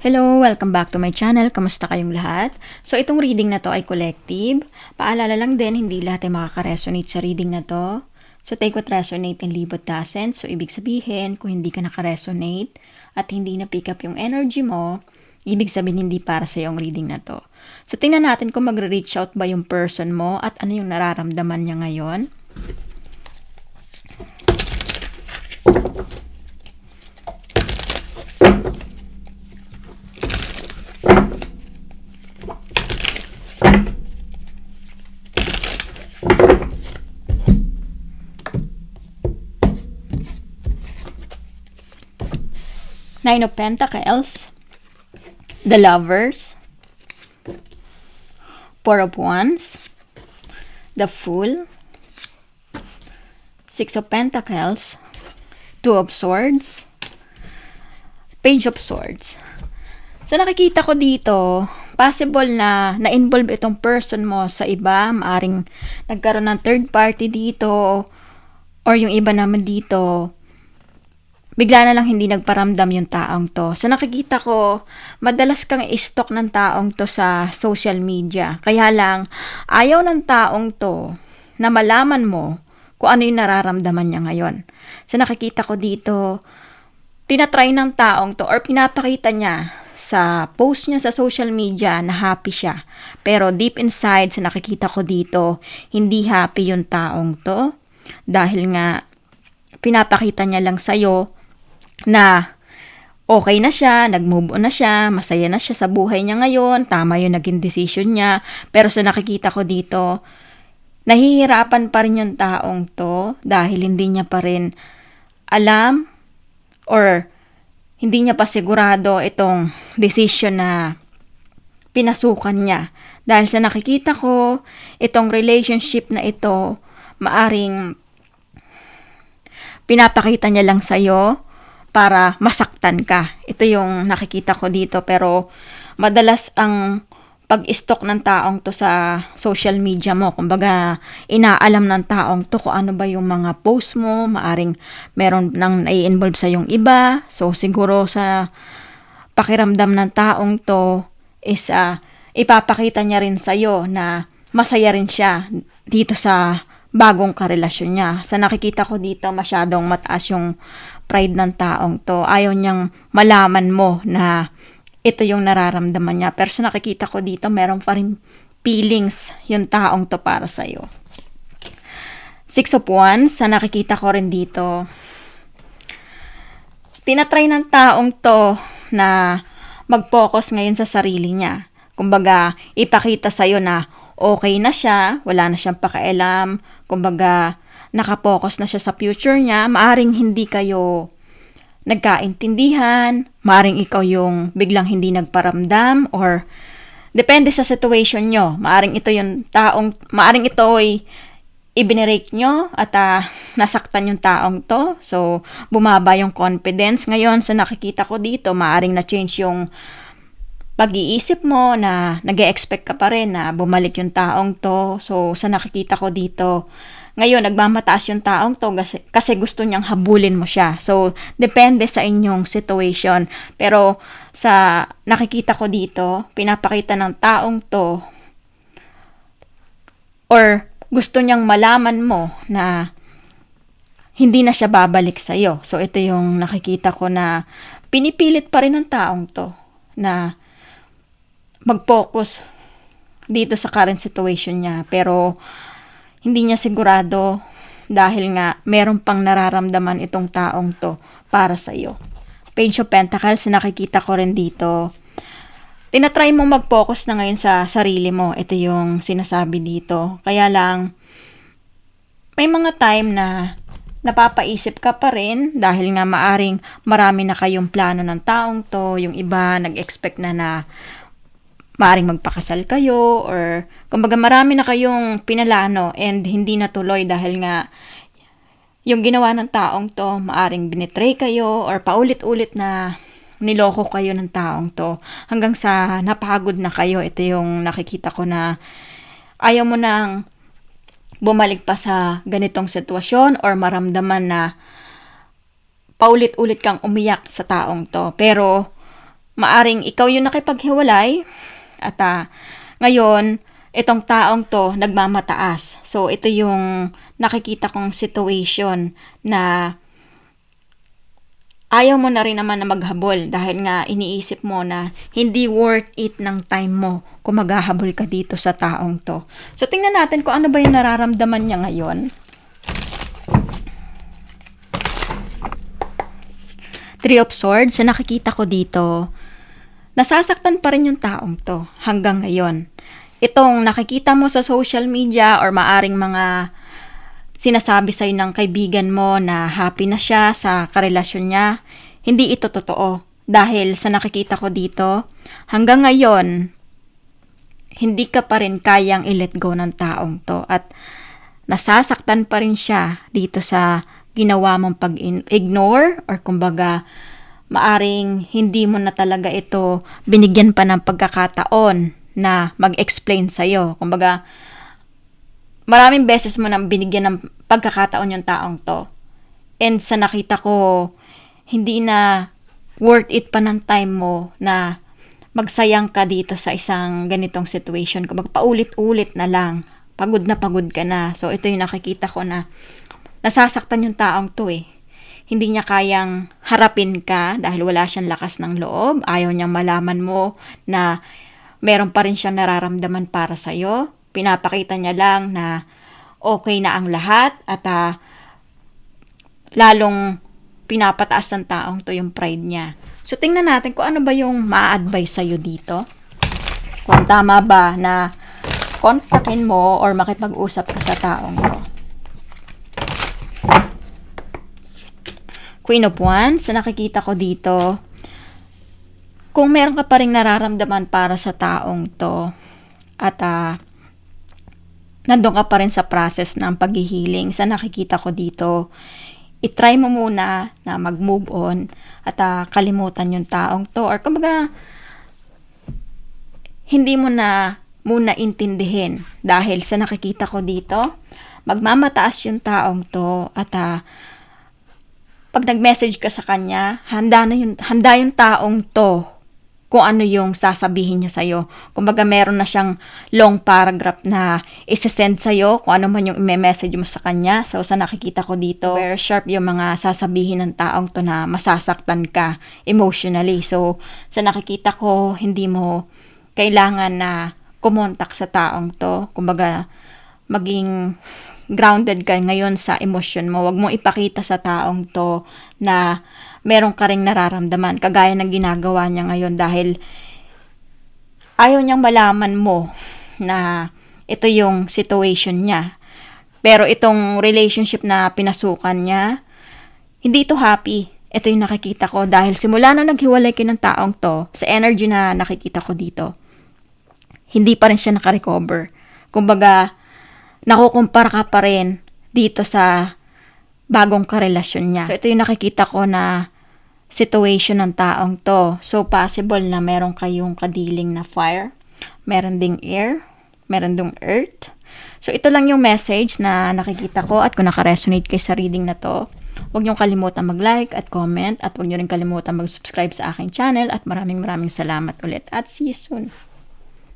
Hello! Welcome back to my channel. Kamusta kayong lahat? So, itong reading na to ay collective. Paalala lang din, hindi lahat ay makaka-resonate sa reading na to. So, take what resonate and leave what doesn't. So, ibig sabihin, kung hindi ka naka-resonate at hindi na-pick up yung energy mo, ibig sabihin hindi para sa yung reading na to. So, tingnan natin kung magre-reach out ba yung person mo at ano yung nararamdaman niya ngayon. Nine of Pentacles, the Lovers, Four of Wands, the Fool, Six of Pentacles, Two of Swords, Page of Swords. So nakikita ko dito, possible na na-involve itong person mo sa iba, maaring nagkaroon ng third party dito, or yung iba naman dito, bigla na lang hindi nagparamdam yung taong to. So nakikita ko, madalas kang i-stalk ng taong to sa social media. Kaya lang, ayaw ng taong to na malaman mo kung ano yung nararamdaman niya ngayon. So nakikita ko dito, tinatry ng taong to or pinapakita niya sa post niya sa social media na happy siya. Pero deep inside, sa nakikita ko dito, hindi happy yung taong to. Dahil nga, pinapakita niya lang sa'yo na okay na siya, nag-move on na siya, masaya na siya sa buhay niya ngayon, tama yung naging decision niya. Pero sa nakikita ko dito, nahihirapan pa rin yung taong to dahil hindi niya pa rin alam or hindi niya pa sigurado itong decision na pinasukan niya. Dahil sa nakikita ko, itong relationship na ito, maaring pinapakita niya lang sa'yo para masaktan ka. Ito yung nakikita ko dito. Pero madalas ang pag-stalk ng taong to sa social media mo. Kumbaga, inaalam ng taong to kung ano ba yung mga post mo. Maaring meron nang nai-involve sa yung iba. So, siguro sa pakiramdam ng taong to is ipapakita niya rin sa'yo na masaya rin siya dito sa bagong karelasyon niya. Sa nakikita ko dito, masyadong mataas yung pride ng taong to. Ayaw niyang malaman mo na ito yung nararamdaman niya. Pero sa nakikita ko dito, meron pa rin feelings yung taong to para sa'yo. Six of Wands, sa nakikita ko rin dito, tinatry ng taong to na mag-focus ngayon sa sarili niya. Kumbaga, ipakita sa'yo na okay na siya, wala na siyang pakialam, kumbaga, nakapokus na siya sa future niya, maaring hindi kayo nagkaintindihan, maaring ikaw yung biglang hindi nagparamdam, or depende sa situation nyo. Maaring ito yung taong, maaring ito ay ibinirake nyo at nasaktan yung taong to. So, bumaba yung confidence. Ngayon, sa nakikita ko dito, maaring na-change yung pag-iisip mo na nag-e-expect ka pa rin na bumalik yung taong to. So, sa nakikita ko dito, ngayon, nagmamataas yung taong to kasi gusto niyang habulin mo siya. So, depende sa inyong situation. Pero, sa nakikita ko dito, pinapakita ng taong to or gusto niyang malaman mo na hindi na siya babalik sa'yo. So, ito yung nakikita ko na pinipilit pa rin ng taong to na mag-focus dito sa current situation niya. Pero, hindi niya sigurado dahil nga meron pang nararamdaman itong taong to para sa iyo. Page of Pentacles, nakikita ko rin dito. Tinatry mo mag-focus na ngayon sa sarili mo. Ito yung sinasabi dito. Kaya lang, may mga time na napapaisip ka pa rin dahil nga maaring marami na kayong plano ng taong to. Yung iba nag-expect na maaring magpakasal kayo or kumbaga marami na kayong pinalano and hindi natuloy dahil nga yung ginawa ng taong to, maaring binitray kayo or paulit-ulit na niloko kayo ng taong to hanggang sa napagod na kayo. Ito yung nakikita ko na ayaw mo nang bumalik pa sa ganitong sitwasyon or maramdaman na paulit-ulit kang umiyak sa taong to. Pero maaring ikaw yung nakipaghiwalay at ngayon, itong taong to nagmamataas. So, ito yung nakikita kong situation na ayaw mo na rin naman na maghabol dahil nga iniisip mo na hindi worth it ng time mo kung maghahabol ka dito sa taong to. So, tingnan natin kung ano ba yung nararamdaman niya ngayon. Three of Swords, na nakikita ko dito, nasasaktan pa rin yung taong to hanggang ngayon. Itong nakikita mo sa social media or maaring mga sinasabi sa'yo ng kaibigan mo na happy na siya sa karelasyon niya, hindi ito totoo. Dahil sa nakikita ko dito, hanggang ngayon, hindi ka pa rin kayang i-let go ng taong to. At nasasaktan pa rin siya dito sa ginawa mong pag-ignore or kumbaga, maaring hindi mo na talaga ito binigyan pa ng pagkakataon na mag-explain sa'yo. Kumbaga, maraming beses mo nang binigyan ng pagkakataon yung taong to. And sa nakita ko, hindi na worth it pa ng time mo na magsayang ka dito sa isang ganitong situation. Kumbaga, paulit-ulit na lang. Pagod ka na. So, ito yung nakikita ko na nasasaktan yung taong to eh. Hindi niya kayang harapin ka dahil wala siyang lakas ng loob. Ayaw niyang malaman mo na meron pa rin siyang nararamdaman para sa'yo. Pinapakita niya lang na okay na ang lahat at lalong pinapataas ng taong to yung pride niya. So, tingnan natin kung ano ba yung ma-advise sa'yo dito. Kung tama ba na kontakin mo or makipag-usap ka sa taong to. Queen of Wands, na nakikita ko dito, kung meron ka pa rin nararamdaman para sa taong to at nandun ka pa rin sa process ng pag-healing, sa nakikita ko dito, itry mo muna na mag-move on at kalimutan yung taong to or kumbaga hindi mo na muna intindihin dahil sa nakikita ko dito, magmamataas yung taong to at pag nag-message ka sa kanya, handa yung taong to kung ano yung sasabihin niya sa'yo. Kumbaga meron na siyang long paragraph na isesend sa'yo kung ano man yung i-message mo sa kanya. So sa nakikita ko dito, very sharp yung mga sasabihin ng taong to na masasaktan ka emotionally. So sa nakikita ko, hindi mo kailangan na kumontak sa taong to. Kumbaga maging grounded ka ngayon sa emosyon mo. Huwag mong ipakita sa taong to na meron ka ring nararamdaman, kagaya ng ginagawa niya ngayon dahil ayaw niyang malaman mo na ito yung situation niya. Pero itong relationship na pinasukan niya, hindi ito happy. Ito yung nakikita ko dahil simula na naghiwalay kayo ng taong to, sa energy na nakikita ko dito, hindi pa rin siya nakarecover. Kumbaga, nakukumpara ka pa rin dito sa bagong karelasyon niya. So, ito yung nakikita ko na situation ng taong to. So, possible na meron kayong kadiling na fire, meron ding air, meron ding earth. So, ito lang yung message na nakikita ko at kung naka-resonate kayo sa reading na to, huwag niyong kalimutan mag-like at comment at huwag niyo rin kalimutan mag-subscribe sa aking channel at maraming salamat ulit at see you soon.